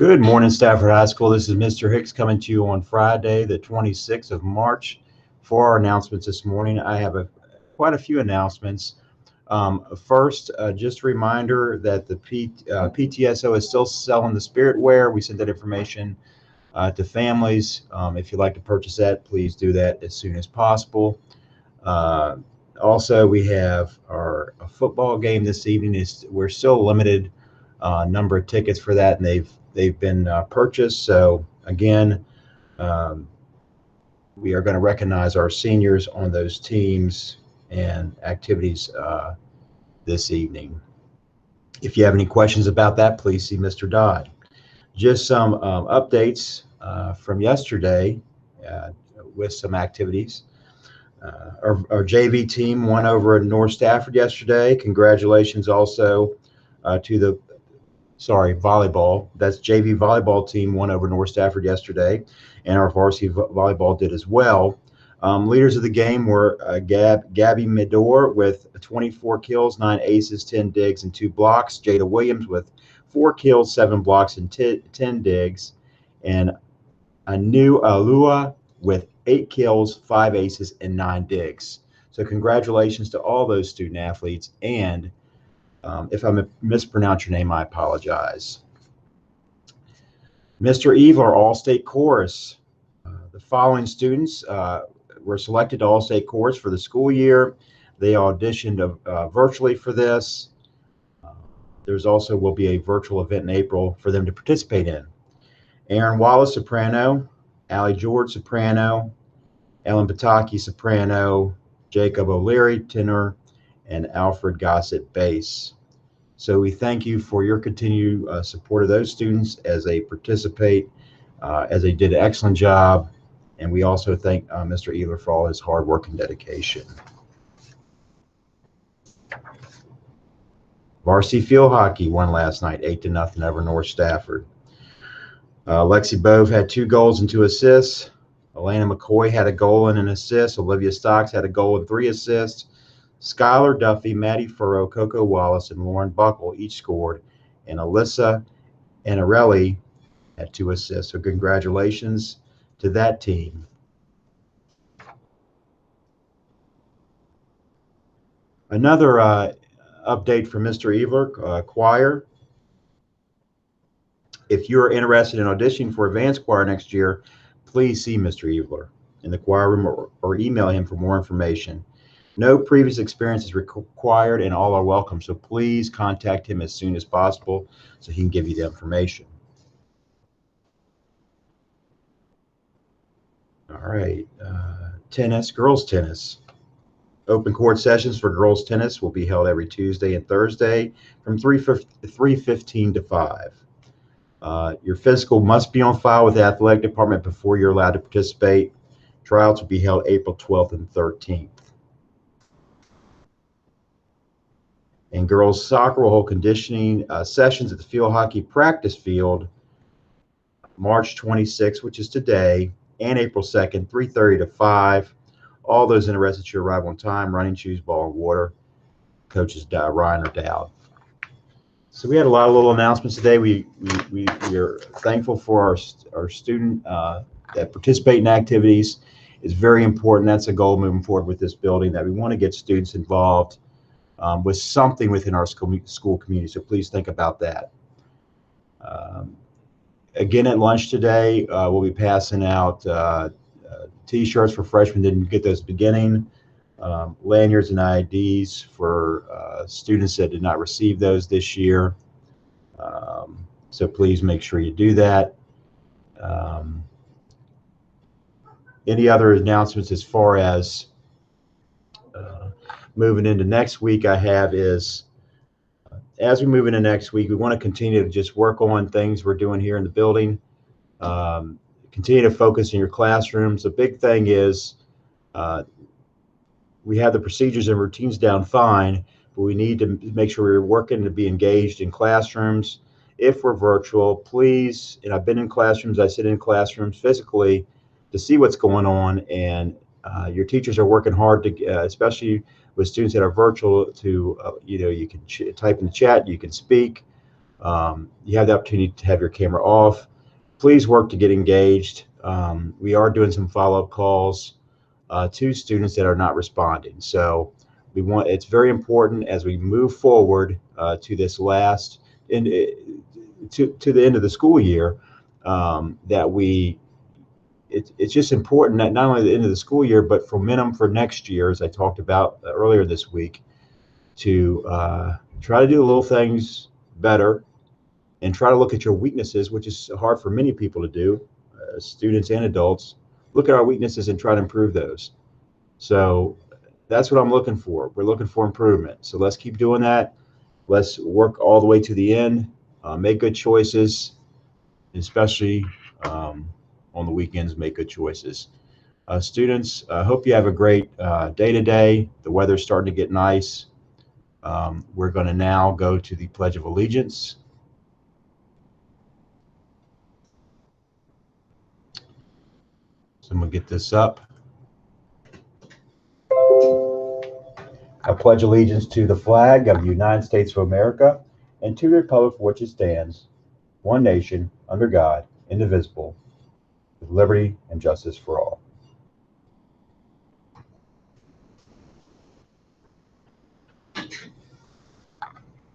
Good morning, Stafford High School. This is Mr. Hicks coming to you on Friday, the 26th of March. For our announcements this morning, I have quite a few announcements. First, just a reminder that the PTSO is still selling the spirit wear. We sent that information to families. If you'd like to purchase that, please do that as soon as possible. Also, we have our football game this evening. We're still limited number of tickets for that, and they've been purchased. So again, we are going to recognize our seniors on those teams and activities this evening. If you have any questions about that, please see Mr. Dodd. Just some updates from yesterday with some activities. Our JV team won over at North Stafford yesterday. Congratulations also to the volleyball. That's JV volleyball team won over North Stafford yesterday, and our varsity volleyball did as well. Leaders of the game were Gabby Medor with 24 kills, 9 aces, 10 digs, and 2 blocks. Jada Williams with 4 kills, 7 blocks, and 10 digs. And Anu Alua with 8 kills, 5 aces, and 9 digs. So congratulations to all those student athletes. And if I mispronounce your name, I apologize. Mr. Eve, our All-State Chorus. The following students were selected to All-State Chorus for the school year. They auditioned virtually for this. There's also will be a virtual event in April for them to participate in. Aaron Wallace, soprano. Allie George, soprano. Ellen Pataki, soprano. Jacob O'Leary, tenor. And Alfred Gossett, bass. So we thank you for your continued support of those students as they participate, as they did an excellent job. And we also thank Mr. Ehler for all his hard work and dedication. Varsity field hockey won last night, 8-0 over North Stafford. Lexi Bove had 2 goals and 2 assists. Elena McCoy had a goal and an assist. Olivia Stocks had a goal and 3 assists. Skylar Duffy, Maddie Furrow, Coco Wallace, and Lauren Buckle each scored. And Alyssa Anarelli had 2 assists. So congratulations to that team. Another update from Mr. Evler, choir. If you're interested in auditioning for advanced choir next year, please see Mr. Evler in the choir room or email him for more information. No previous experience is required, and all are welcome. So please contact him as soon as possible so he can give you the information. All right, tennis, girls tennis. Open court sessions for girls tennis will be held every Tuesday and Thursday from 3:15 to 5. Your physical must be on file with the athletic department before you're allowed to participate. Tryouts will be held April 12th and 13th. And girls soccer will hold conditioning sessions at the field hockey practice field March 26th, which is today, and April 2nd, 3:30 to 5. All those interested should arrive on time. Running shoes, ball, and water. Coaches Ryan or Dowd. So we had a lot of little announcements today. We are thankful for our student that participate in activities. It's very important. That's a goal moving forward with this building, that we want to get students involved with something within our school community. So please think about that. Again, at lunch today, we'll be passing out T-shirts for freshmen. Didn't get those at the beginning. Lanyards and IDs for students that did not receive those this year. So please make sure you do that. Any other announcements as far as moving into next week I have is, as we move into next week, we want to continue to just work on things we're doing here in the building. Continue to focus in your classrooms. The big thing is we have the procedures and routines down fine, but we need to make sure we're working to be engaged in classrooms. If we're virtual, please, and I've been in classrooms, I sit in classrooms physically to see what's going on, and your teachers are working hard to, especially with students that are virtual, to, you can type in the chat, you can speak. You have the opportunity to have your camera off. Please work to get engaged. We are doing some follow-up calls to students that are not responding. So it's very important as we move forward to this last, to the end of the school year, that it's just important that not only the end of the school year, but for momentum for next year, as I talked about earlier this week, to try to do the little things better and try to look at your weaknesses, which is hard for many people to do, students and adults. Look at our weaknesses and try to improve those. So that's what I'm looking for. We're looking for improvement. So let's keep doing that. Let's work all the way to the end, make good choices, especially on the weekends, make good choices. Students, I hope you have a great day today. The weather's starting to get nice. We're going to now go to the Pledge of Allegiance. So I'm going to get this up. I pledge allegiance to the flag of the United States of America and to the republic for which it stands, one nation, under God, indivisible, with liberty and justice for all.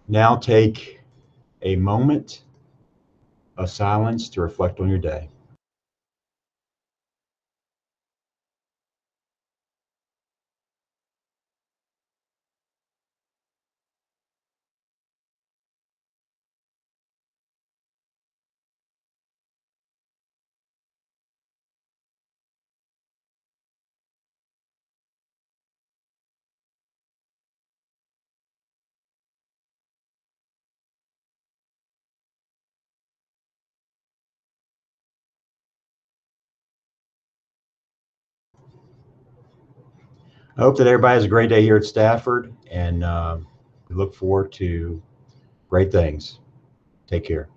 Now take a moment of silence to reflect on your day. I hope that everybody has a great day here at Stafford, and we look forward to great things. Take care.